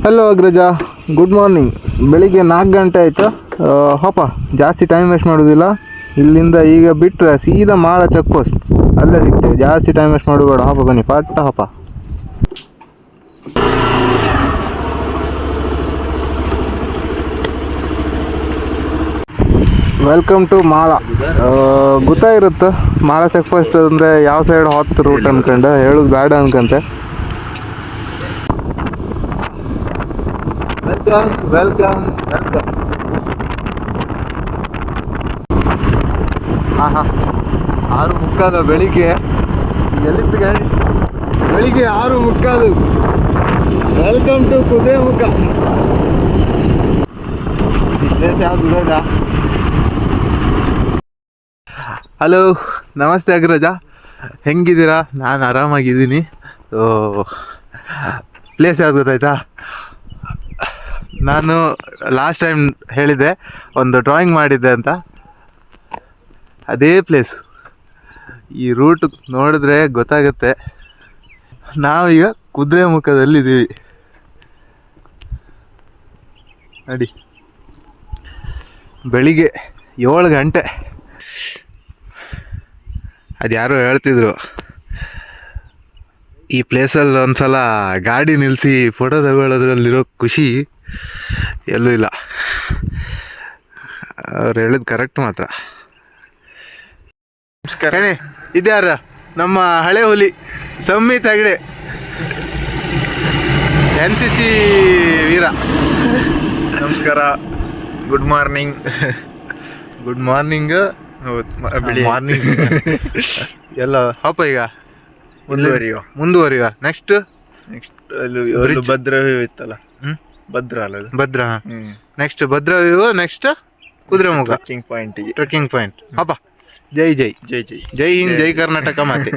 Hello ಅಗ್ರಜ, good morning. ಬೆಳಿಗ್ಗೆ 4 ಗಂಟೆ ಆಯಿತು. ಹೋಪ ಜಾಸ್ತಿ ಟೈಮ್ ವೇಸ್ಟ್ ಮಾಡೋದಿಲ್ಲ. ಇಲ್ಲಿಂದ ಈಗ ಬಿಟ್ಟರೆ ಸೀದಾ ಮಾಳ ಚೆಕ್ ಪೋಸ್ಟ್, ಅಲ್ಲೇ ಸಿಗ್ತೇವೆ. ಜಾಸ್ತಿ ಟೈಮ್ ವೇಸ್ಟ್ ಮಾಡಬೇಡ. ಹೋಪ ಬನ್ನಿ, ಪಟ್ಟ ಹೋಪ. Welcome to Mala. ಗೊತ್ತಾಗಿರುತ್ತೆ ಮಾಳ ಚೆಕ್ ಪೋಸ್ಟ್ ಅಂದರೆ ಯಾವ ಸೈಡ್ ಹೊತ್ತು ರೂಟ್ ಅನ್ಕೊಂಡು ಹೇಳೋದು ಬೇಡ ಅನ್ಕಂತೆ. Welcome welcome welcome. ಹಾಂ 6:45 ಬೆಳಿಗ್ಗೆ. ಎಲ್ಲಿತ್ತು ಗಾಡಿ? ಬೆಳಿಗ್ಗೆ 6:45. Welcome to Kudremukh. ಪ್ಲೇಸ್ ಯಾವುದು ಬೇಡ. ಹಲೋ, ನಮಸ್ತೆ ಅಗ್ರಜ, ಹೆಂಗಿದ್ದೀರಾ? ನಾನು ಆರಾಮಾಗಿದ್ದೀನಿ. ಪ್ಲೇಸ್ ಯಾವುದು ಗೊತ್ತಾಯ್ತಾ? ನಾನು ಲಾಸ್ಟ್ ಟೈಮ್ ಹೇಳಿದ್ದೆ ಒಂದು ಡ್ರಾಯಿಂಗ್ ಮಾಡಿದ್ದೆ ಅಂತ, ಅದೇ ಪ್ಲೇಸ್. ಈ ರೂಟ್ ನೋಡಿದ್ರೆ ಗೊತ್ತಾಗುತ್ತೆ. ನಾವೀಗ ಕುದುರೆಮುಖದಲ್ಲಿದ್ದೀವಿ ನೋಡಿ. ಬೆಳಿಗ್ಗೆ 7 ಗಂಟೆ. ಅದು ಯಾರೋ ಹೇಳ್ತಿದ್ರು, ಈ ಪ್ಲೇಸಲ್ಲಿ ಒಂದ್ಸಲ ಗಾಡಿ ನಿಲ್ಲಿಸಿ ಫೋಟೋ ತಗೊಳ್ಳೋದ್ರಲ್ಲಿರೋ ಖುಷಿ ಎಲ್ಲೂ ಇಲ್ಲ. ಅವ್ರು ಹೇಳಿದ್ ಕರೆಕ್ಟ್ ಮಾತ್ರ. ನಮಸ್ಕಾರ. ಇದ್ಯಾರ? ನಮ್ಮ ಹಳೆ ಹುಲಿ ಸಂಮಿತ್ ಹೆಗ್ಡೆ, NCC ವೀರ. ನಮಸ್ಕಾರ. Good morning. Good morning. Morning ಎಲ್ಲ ಹಪ್ಪ. ಈಗ ಮುಂದುವರಿಯುವ. ನೆಕ್ಸ್ಟ್ ಅಲ್ಲಿ ಭದ್ರಾ ವ್ಯೂ ಇತ್ತಲ್ಲ, ಭದ್ರಾ ಅಲ್ಲ ಅದು? Bhadra. Next Bhadra view. Next Kudremukh trekking point. ಹಬ್ಬ. ಜೈ ಜೈ ಜೈ ಜೈ ಜೈ ಹಿಂದ್, ಜೈ ಕರ್ನಾಟಕ ಮಾತೆ.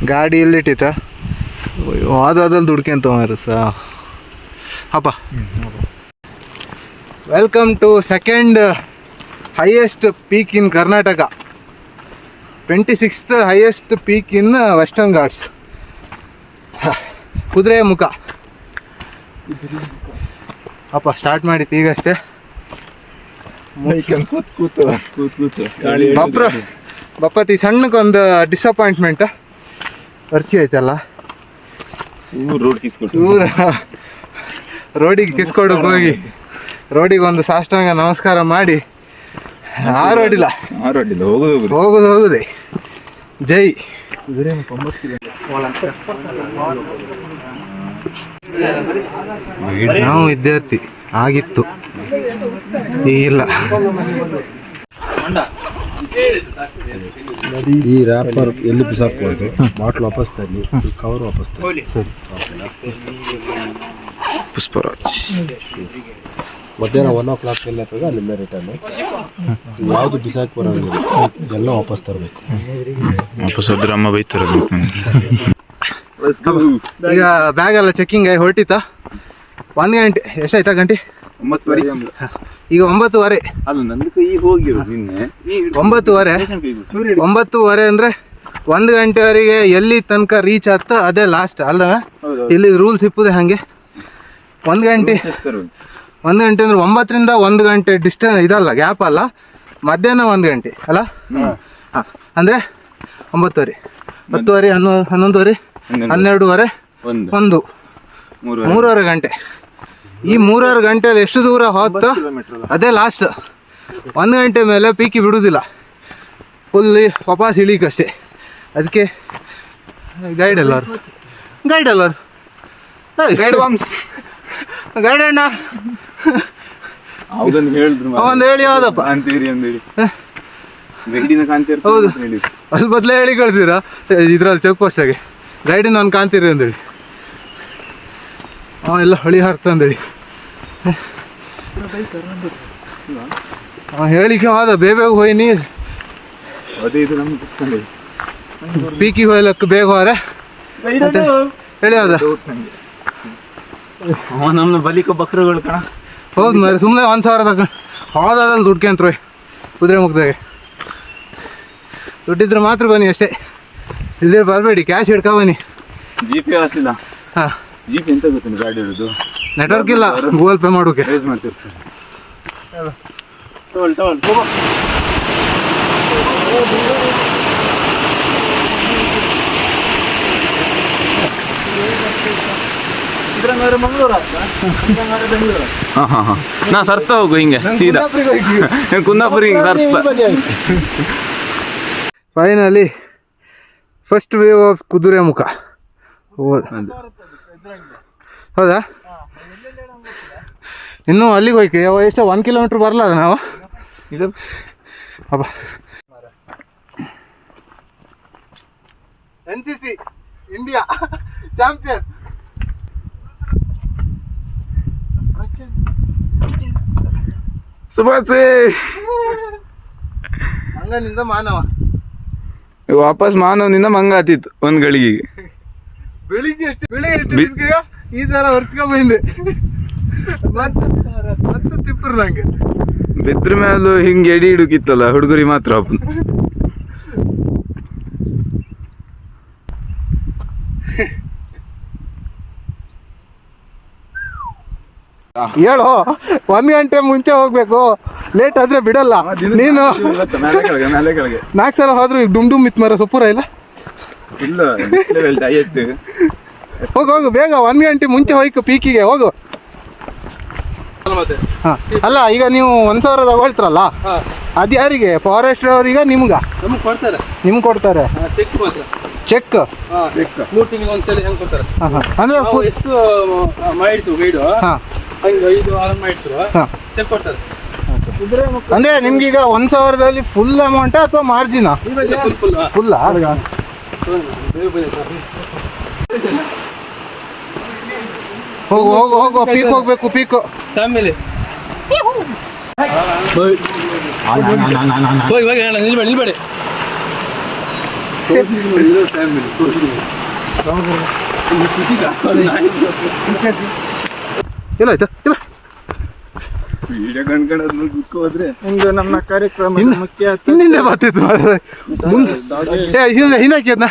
ಗಾಡಿ ಎಲ್ಲಿಟ್ಟಿತ್ತ? ಅದಲ್ಲಿ ದುಡ್ಕೊಂತ ಹಪ್ಪ. Welcome to second highest peak in Karnataka, 26th highest peak in Western Ghats, Kudremukh. ಅಪ್ಪ ಸ್ಟಾರ್ಟ್ ಮಾಡಿತ್ತು ಈಗಷ್ಟೇ. ಬಪ್ಪತಿ ಸಣ್ಣಕ್ಕೊಂದು ಡಿಸಪಾಯಿಂಟ್ಮೆಂಟ್ ಅರ್ಚಿ ಆಯ್ತಲ್ಲ. ರೋಡಿಗೆ ಕಿಸ್ಕೊಡಕ್ಕೆ ಹೋಗಿ ರೋಡಿಗೆ ಒಂದು ಸಾಷ್ಟಾಂಗ ನಮಸ್ಕಾರ ಮಾಡಿ ರೋಡಿಲ್ಲ ಹೋಗುದೇ. ಜೈ. ನಾವು ವಿದ್ಯಾರ್ಥಿ ಆಗಿತ್ತು, ಈಗಿಲ್ಲ. ಈ ರ್ಯಾಪರ್ ಎಲ್ಲಿ ಬಿಸಾಕ್ಬಾರ್ದು, ಬಾಟ್ಲ್ ವಾಪಸ್ ತನ್ನಿ, ಕವರ್ ವಾಪಸ್ ತನ್ನಿ. ಸರಿ. ಪುಷ್ಪರಾಜ್ ಮಧ್ಯಾಹ್ನ 1 o'clock ಎಲ್ಲ ಆಗ್ತದೆ, ಅಲ್ಲಿಂದ ರಿಟರ್ನ್. ಯಾವುದು ಬಿಸಾಕಿ ಬರೋದಿಲ್ಲ, ಎಲ್ಲ ವಾಪಸ್ ತರಬೇಕು. ವಾಪಸ್ ಹೋದ್ರೆ ಅಮ್ಮ ಬೈತಾರೆ. ಈಗ ಬ್ಯಾಗ್ ಎಲ್ಲ ಚೆಕ್ಕಿಂಗ್ ಹೊರಟಿತ್ತಾ? 1 ಗಂಟೆ ಎಷ್ಟಾಯ್ತಾ? ಗಂಟೆ 9:30. ಈಗ 9:15 ಅಲ್ಲ, ನಂದಕ್ಕೆ ಈಗ ಹೋಗಿರೋದು ನಿನ್ನೆ. 9:15 ಅಂದರೆ 1 ಗಂಟೆವರೆಗೆ ಎಲ್ಲಿ ತನಕ ರೀಚ್ ಆಗ್ತಾ ಅದೇ ಲಾಸ್ಟ್ ಅಲ್ಲ? ಇಲ್ಲಿ ರೂಲ್ಸ್ ಇಪ್ಪದೆ ಹಾಗೆ. 1 ಗಂಟೆ ಅಂದರೆ 9ರಿಂದ 1 ಗಂಟೆ ಡಿಸ್ಟೆನ್ಸ್ ಇದಲ್ಲ, ಗ್ಯಾಪ್ ಅಲ್ಲ. ಮಧ್ಯಾಹ್ನ 1 ಗಂಟೆ ಅಲ್ಲ? ಹಾಂ, ಅಂದರೆ 9:30, 10:30, 11:30, 12:30, 1, 3.5 ಗಂಟೆ. ಈ 3.5 ಗಂಟೆಯಲ್ಲಿ ಎಷ್ಟು ದೂರ ಹೋಗ್ತು ಅದೇ ಲಾಸ್ಟ್. 1 ಗಂಟೆ ಮೇಲೆ ಪೀಕಿ ಬಿಡುವುದಿಲ್ಲ, ಫುಲ್ಲಿ ವಾಪಸ್ ಇಳೀಕಷ್ಟೇ. ಅದಕ್ಕೆ ಗೈಡ್ ಎಲ್ಲರು ಗೈಡ್ ಅಣ್ಣ ಅವನು ಹೇಳಿದ್ರು, ಅವನು ಹೇಳಿ ಯಾವ್ದಪ್ಪ ಅಂತೀರಿ ಅಂದೇಳಿ ಗೈಡಿನ ಕಾಂತೀರಿ. ಹೌದು, ಅಲ್ಲಿ ಬದಲೇ ಹೇಳಿ ಕಳ್ತೀರಾ ಇದ್ರಲ್ಲಿ ಚೆಕ್ ಪೋಸ್ಟಾಗೆ ಗೈಡಿನ ಅವ್ನು ಕಾಣ್ತೀರಿ ಅಂದೇಳಿ. ಎಲ್ಲ ಹೊಳಿ ಹಾರ್ತ ಅಂದೇಳಿ ಹೇಳಿಕೆ ಹೋದ ಬೇಗ ಹೋಯ್ನಿ. ಅದೇ ಇದು ನಮ್ಗೆ ಇಸ್ಕೊಂಡೆ ಪೀಕಿಗೆ ಹೋಗ್ಲಕ್ಕೆ ಬೇಗ ಹೋರೆ ಹೇಳಿ ಅದ ನಮ್ದು ಬಲಿಕ ಬಕ್ರಗಳು ಕಣ. ಹೌದು ಮರಿ ಸುಮ್ಮನೆ 1,000 ತಗೊಂಡು ಹೋದಾದಲ್ಲಿ ದುಡ್ಕೊಂತ್ರಿ ಕುದುರೆ ಮುಗ್ದಾಗೆ ದುಡ್ಡಿದ್ರೆ ಮಾತ್ರ ಬನ್ನಿ ಅಷ್ಟೇ, ಇಲ್ಲೇ ಬರಬೇಡಿ, ಕ್ಯಾಶ್ ಹಿಡ್ಕೊ ಬನ್ನಿ. ಜಿ ಪೇ ಆಗ್ತಿಲ್ಲ. ಹಾಂ ಜಿ ಪೇ ಎಂತ ಗೊತ್ತಿಲ್ಲ ಗಾಡಿ ಇರೋದು, ನೆಟ್ವರ್ಕ್ ಇಲ್ಲ ಗೂಗಲ್ ಪೇ ಮಾಡೋಕೆ. ಯೂಸ್ ಮಾಡ್ತಿರ್ತಾರೆ. ನಾ ಸರ್ತ ಹೋಗು ಹಿಂಗೆ ಸೀದಾ ಕುಂದಾಪುರಿಗೆ ಸರ್ತ. ಫೈನಲಿ ಫಸ್ಟ್ ವೇವ್ ಆಫ್ ಕುದುರೆ ಮುಖ. ಹೌದಾ? ಇನ್ನೂ ಅಲ್ಲಿಗೆ ಹೋಯ್ಕೆ ಎಷ್ಟು 1 ಕಿಲೋಮೀಟ್ರ್ ಬರಲ್ಲ ನಾವು. ಇದು ಅಬ್ಬ NCC ಇಂಡಿಯಾ ಚಾಂಪಿಯನ್. ಸುಭಾಷೆ ಹಂಗನಿಂದ ಮಾನವ ವಾಪಸ್ ಮಾನವನಿಂದ ಮಂಗ ಆತಿತ್ತು ಒಂದ್ ಗಳಿಗೆಗೆ. ಬೆಳಿಗ್ಗೆ ಈ ತರ ಹೊರ್ಚ್ಕೊ ಬಂದೆ ಮತ್ತೆ ತಿಪ್ಪರು ನಂಗೆ ಬಿದ್ರ ಮೇಲೂ ಹಿಂಗೆ ಎಡಿ ಹಿಡುಕಿತ್ತಲ್ಲ ಹುಡುಗರಿ ಮಾತ್ರ. ಹೇಳು 1 ಗಂಟೆ ಮುಂಚೆ ಹೋಗ್ಬೇಕು, ಲೇಟ್ ಆದ್ರೆ ಬಿಡಲ್ಲ ನೀನು. 4 ಸಲ ಹೋದ್ರು ಡುಮ್ ಇತ್ತು ಮರ ಸೊಪ್ಪುರ ಇಲ್ಲ. ಹೋಗು ಬೇಗ 1 ಗಂಟೆ ಮುಂಚೆ ಹೋಯ್ಕು ಪೀಕಿಗೆ ಹೋಗು. ಹಾಂ ಅಲ್ಲ ಈಗ ನೀವು 1,000 ತಗೊಳ್ತಾರಲ್ಲ ಅದು ಯಾರಿಗೆ? ಫಾರೆಸ್ಟ್ ಅವರಿಗೆ ನಿಮ್ಗೆ ಕೊಡ್ತಾರೆ ಚೆಕ್. 3 ತಿಂಗಳಿಗೆ ಒಂದ್ಸಲ ಹೆಂಗೆ ಕೊಡ್ತಾರೆ ಹಾಂ ಹಾಂ ಅಂದರೆ ಎಷ್ಟು ಮಾಡಿರ್ತೀವಿ ಗೈಡು ಹಾಂ 5 ವಾರ ಮಾಡಿರ್ತೀವಿ ಚೆಕ್ ಕೊಡ್ತಾರೆ. ಅಂದರೆ ನಿಮ್ಗೀಗ 1,000ದಲ್ಲಿ ಫುಲ್ ಅಮೌಂಟ ಅಥವಾ ಮಾರ್ಜಿನಾ? ಫುಲ್ಲಾ? ಹೋಗು ಹೋಗು ಹೋಗು ಪೀಕ್ ಹೋಗ್ಬೇಕು ಪೀಕು ಫ್ಯಾಮಿಲಿ ನಿಲ್ಬೇಡಿ ಎಲ್ಲ ಆಯ್ತಾ ಇಲ್ಲ ನಿಮ್ದು ನಮ್ಮ ಕಾರ್ಯಕ್ರಮ ಮುಖ್ಯ ಹಿಂದೆ ಬರ್ತಿತ್ತು ಮುಂದೆ ಹಿಂದಾಕಿ ಅದನ್ನ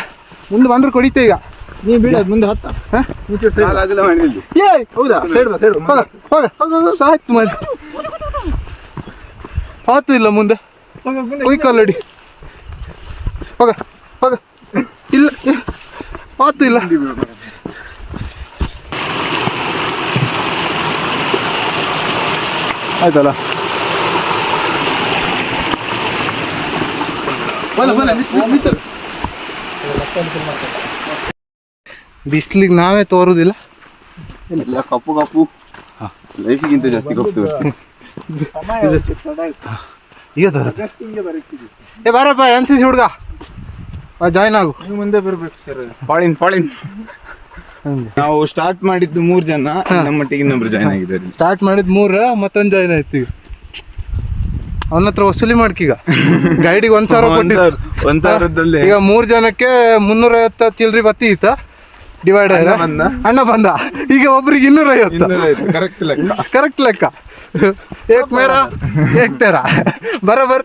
ಮುಂದೆ ಬಂದ್ರೆ ಕೊಡಿತೆ ಈಗ ನೀವು ಬಿಡ ಮುಂದೆ ಹತ್ತ ಹೌದಾ ಸೈಡ್ ಹೋಗ ಹೋಗ ಹೋಗ ಸಾಯ್ತು ಮಾಡಿ ಆತು ಇಲ್ಲ ಮುಂದೆ ಕೊಯ್ಕಲ್ಲಡಿ ಹೋಗ ಹೋಗ ಇಲ್ಲ ಆತು ಇಲ್ಲ ಆಯ್ತಲ್ಲ ಬಿಸ್ಲಿಗೆ ನಾವೇ ತೋರುದಿಲ್ಲ. ಇಲ್ಲ ಕಪ್ಪು ಕಪ್ಪು ಲೈಫಿಗಿಂತ ಜಾಸ್ತಿ ಕಪ್ಪು ಈಗ ತೋರುತ್ತೆ. ಏ ಬಾರಪ್ಪ NCC ಹುಡುಗ ಜಾಯ್ನ್ ಆಗು. ನೀವು ಮುಂದೆ ಬರ್ಬೇಕು ಸರ್. ಫಾಳಿನ್ ನಾವು ಸ್ಟಾರ್ಟ್ ಮಾಡಿದ್ದು 3 ಜನ, ನಮ್ಮೊಟ್ಟಿಗೆ ಇನ್ನೊಬ್ರು ಜಾಯ್ನ್ ಆಗಿದ್ದಾರೆ. ಸ್ಟಾರ್ಟ್ ಮಾಡಿದ್ 3 ಮತ್ತೊಂದು ಜಾಯ್ನ್ ಆಯ್ತು. ಈಗ ಅವನ ಹತ್ರ ವಸೂಲಿ ಮಾಡ್ಕೀಗ ಗೈಡಿಗೆ 1,000 ಕೊಟ್ಟಿದ್ದು 1,000ದಲ್ಲಿ ಈಗ 3 ಜನಕ್ಕೆ 350 ಚಿಲ್ರಿ ಬತ್ತಿ ಈತ ಡಿವೈಡ್ ಅಣ್ಣ ಬಂದ. ಈಗ ಒಬ್ರಿಗೆ 250 ಕರೆಕ್ಟ್ ಲೆಕ್ಕ. ಏಕ್ ಮೇರಾ ಏಕ್ ತೇರಾ ಬರಾಬರ್.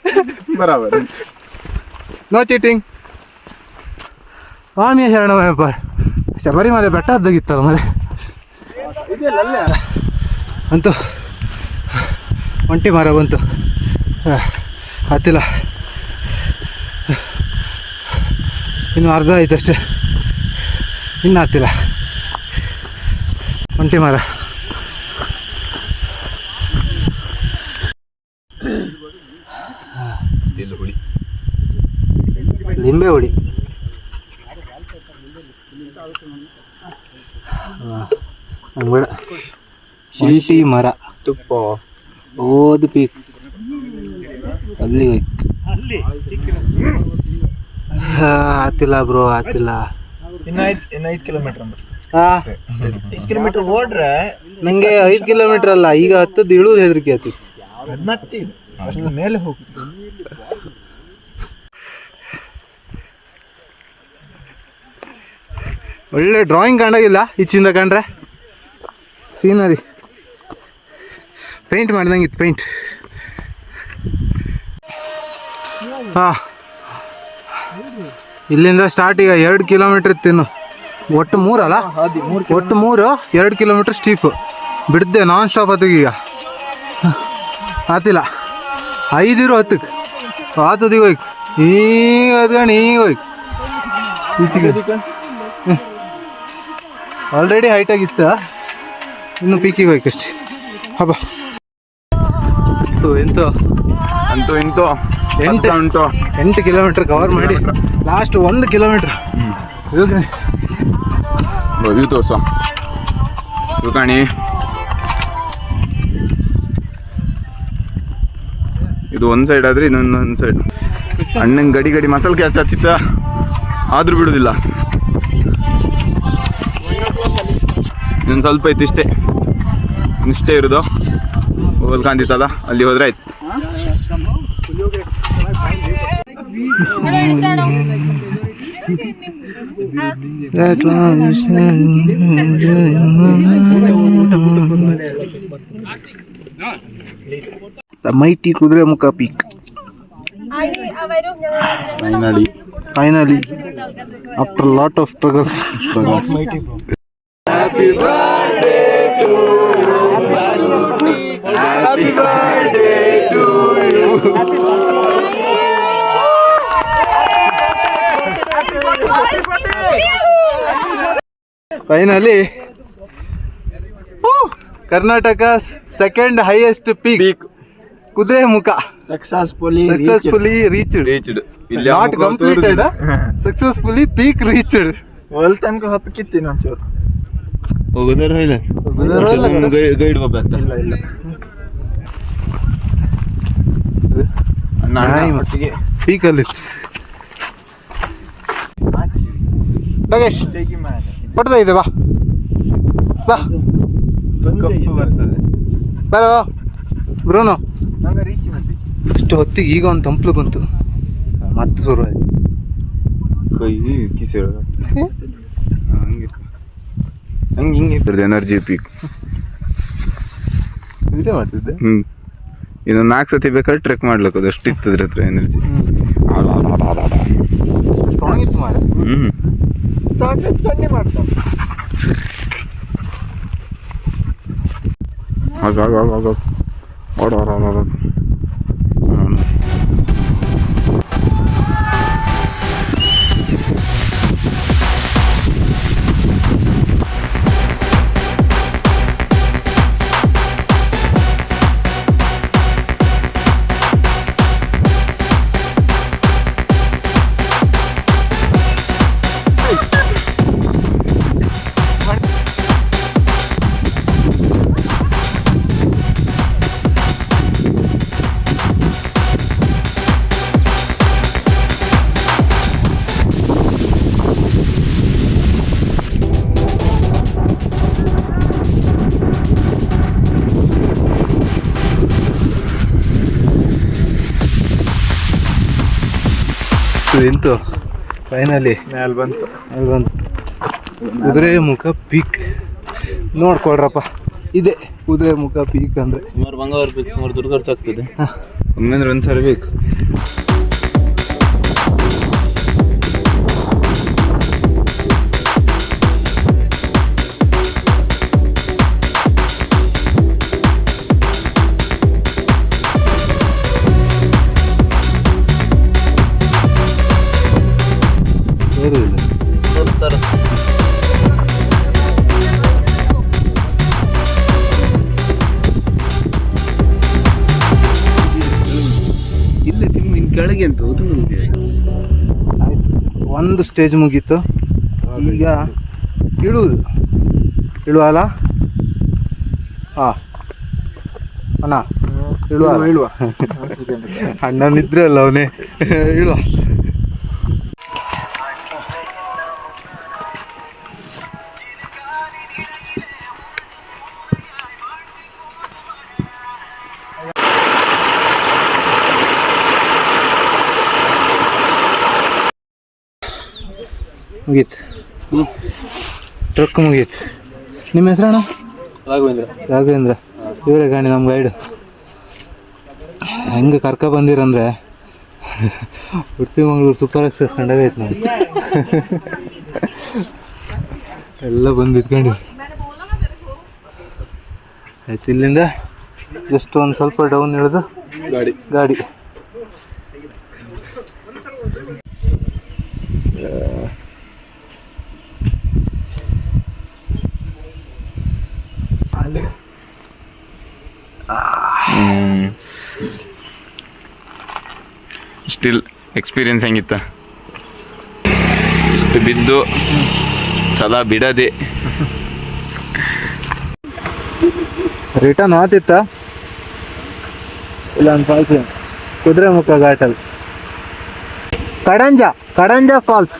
No cheating. ಸ್ವಾಮಿಯ ಶರಣವಯ್ಯಪ್ಪ. ಶಬರಿಮಲೆ ಬೆಟ್ಟ ಹದ್ದಾಗಿತ್ತಲ್ಲ ಮರೆ ಅಂತೂ ಒಂಟಿ ಮರ ಬಂತು. ಹತ್ತಿಲ್ಲ, ಇನ್ನು ಅರ್ಧ ಆಯ್ತು ಅಷ್ಟೇ, ಇನ್ನು ಹತ್ತಿಲ್ಲ. ಒಂಟಿ ಮರ ಲಿಂಬೆ ಹುಳಿ ಬೇಡ. ಶುಂಠಿ ಮರ ತುಪ್ಪ ಓದು ಪೀಕ್ ಅಲ್ಲಿ ಆತಿಲ್ಲ ಬ್ರೋ ಆತಿಲ್ಲ. ಇನ್ನು 5 ಕಿಲೋಮೀಟರ್ ಓಡ್ರೆ ನಂಗೆ 5 ಕಿಲೋಮೀಟರ್ ಅಲ್ಲ, ಈಗ 10 ಇಳುವುದು ಹೆದರಿಕೆ ಆಯ್ತು. ಮತ್ತೆ ಮೇಲೆ ಹೋಗಿ ಒಳ್ಳೆ ಡ್ರಾಯಿಂಗ್ ಕಾಣೋಗಿಲ್ಲ ಈಚಿಂದ ಕಂಡ್ರೆ. ಸೀನರಿ ಪೇಂಟ್ ಮಾಡ್ದಂಗೆ ಇತ್ತು ಪೇಂಟ್. ಹಾಂ, ಇಲ್ಲಿಂದ ಸ್ಟಾರ್ಟ್ ಈಗ 2 ಕಿಲೋಮೀಟ್ರ್ ಇತ್ತಿನ್ನು. ಒಟ್ಟು 3 ಅಲ್ಲ, ಒಟ್ಟು 3 2 ಕಿಲೋಮೀಟ್ರ್ ಸ್ಟೀಫು ಬಿಡ್ದೆ ನಾನ್ ಸ್ಟಾಪ್ ಹತ್ತಿಗೆ. ಈಗ ಆತಿಲ್ಲ 5 10ಕ್ಕೆ ಆತದೀಗ ಹೋಯ್ತು. ಈಗ ಹತ್ಕೊಂಡು ಈಗ ಹೋಯ್ತು ಈಚೆಗೆ. ಆಲ್ರೆಡಿ ಹೈಟಾಗಿತ್ತು, ಇನ್ನು ಪೀಕಿಗೆ ಹೋಯ್ಕಷ್ಟೆ. ಹಬ್ಬ ಎಂತೂ ಅಂತೂ ಇಂತೂ 8 ಕಿಲೋಮೀಟ್ರ್ ಕವರ್ ಮಾಡಿ ಲಾಸ್ಟ್ 1 ಕಿಲೋಮೀಟ್ರ್ ಇದು ತೋರ್ಸೋ ಕಾಣಿ. ಇದು ಒಂದು ಸೈಡ್ ಆದರೆ ಇನ್ನೊಂದು ಸೈಡ್ ಅಣ್ಣಂಗೆ ಗಡಿ ಮಸಾಲೆ ಕ್ಯಾಚ್ ಆಗ್ತಿತ್ತ, ಆದರೂ ಬಿಡೋದಿಲ್ಲ. ಇನ್ನೊಂದು ಸ್ವಲ್ಪ ಐತಿ ಇಷ್ಟೇ ಇರೋದು. ಹೋಗಲ್ ಕಾಂತಿತ್ತಲ್ಲ, ಅಲ್ಲಿ ಹೋದ್ರೆ ಆಯ್ತು. Mighty Kudremukh peak finally after lot of struggles. Happy birthday to you. Happy birthday to you. Finally, Karnataka second highest peak Kudremukh successfully reached. Not completed, successfully peak reached. ಒಲ್ ತನಕ ಹತ್ತಕ್ಕಿತ್ತಿ ಒಂಚೂರು ಹೋಗೋದಾರ ಗೈಡ್ ಹೋಗ್ಬೇಕ. ಪೀಕಲ್ಲಿ ನಾಗೇಶ್ ಪಡ್ತಾ ಇದೆ. ಬಾ ಬಾ ಬರ ಬ್ರೋನು. ಅಷ್ಟು ಹೊತ್ತಿಗೆ ಈಗ ಒಂದು ತಂಪ್ಲು ಬಂತು, ಮತ್ತೆ ಶುರು ಆಯ್ತು. ಕೈ ಕಿಸೆ ಹಂಗೆ ಹಿಂಗೆ ಎನರ್ಜಿ ಪೀಕ್ ವಿಡಿಯೋ ಮಾಡ್ತಿದ್ದೆ. ಇನ್ನೊಂದು 4 ಸತಿ ಬೇಕಾದ್ರೆ ಟ್ರೆಕ್ ಮಾಡ್ಲಿಕ್ಕೆ ಅದು ಅಷ್ಟು ಇತ್ತದ್ರ ಹತ್ರ ಎನರ್ಜಿ. ಸ್ಟ್ರಾಂಗ್ ಇತ್ತು ಮಾರ. ಎಂತು ಫೈನಲಿ ಅಲ್ಲಿ ಬಂತು. ಕುದುರೆಮುಖ ಪೀಕ್ ನೋಡ್ಕೊಳ್ರಪ್ಪ. ಇದೆ ಕುದುರೆಮುಖ ಪೀಕ್ ಅಂದ್ರೆ ಸುಮಾರು ಬಂಗಾರ ಬೇಕು, ಸುಮಾರು ದುಡ್ಡು ಖರ್ಚಾಗ್ತದೆ. ಒಮ್ಮೆ ಅಂದ್ರೆ 1 ಸಾವಿರ ಬೇಕು. ಕೆಳಗೆ ಅಂತ ಆಯ್ತು. ಒಂದು ಸ್ಟೇಜ್ ಮುಗೀತು, ಈಗ ಇಳುವಲ್ಲ. ಹಾಂ ಅಣ್ಣ ಇಳುವ ಅಣ್ಣನಿದ್ರೆ ಅಲ್ಲ ಅವನೇ ಇಳುವ. ಮುಗೀತು. ಟ್ರಕ್ ಮುಗೀತು. ನಿಮ್ಮ ಹೆಸರಣ್ಣ? ರಾಘವೇಂದ್ರ. ಇವರೇ ಗಾಣಿ ನಮ್ಮ ಗೈಡು. ಹೆಂಗೆ ಕರ್ಕ ಬಂದಿರಂದ್ರೆ ಉಡುಪಿ ಮಂಗಳೂರು ಸೂಪರ್ ಎಕ್ಸ್ಪ್ರೆಸ್ ಕಂಡಾಗೈತೆ ನಾವು. ಎಲ್ಲ ಬಂದು ಬಿತ್ಕೊಂಡಿವಿ. ಆಯ್ತು, ಇಲ್ಲಿಂದ ಜಸ್ಟ್ ಒಂದು ಸ್ವಲ್ಪ ಡೌನ್ ಇಳಿದು ಗಾಡಿ ಸ್ಟಿಲ್ ಎಕ್ಸ್ಪೀರಿಯನ್ಸ್ ಹೆಂಗಿತ್ತ? ಇಷ್ಟು ಬಿದ್ದು ಛಲ ಬಿಡದೆ ರಿಟರ್ನ್ ಆತಿತ್ತ ಇಲ್ಲ ಅಂತ ಫಾಲ್ಸ್ ಕುದುರೆಮುಖ ಘಾಟಲ್ಲಿ ಕಡಂಜ ಫಾಲ್ಸ್.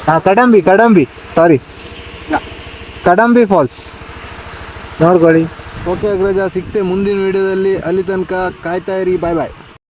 ಹಾಂ, ಕಡಂಬಿ ಸಾರಿ, ಕಡಂಬಿ ಫಾಲ್ಸ್ ನೋಡ್ಕೊಳ್ಳಿ. ಓಕೆ ಅಗ್ರಜ, ಸಿಗ್ತೆ ಮುಂದಿನ ವಿಡಿಯೋದಲ್ಲಿ. ಅಲ್ಲಿ ತನಕ ಕಾಯ್ತಾ ಇರಿ. ಬಾಯ್ ಬಾಯ್.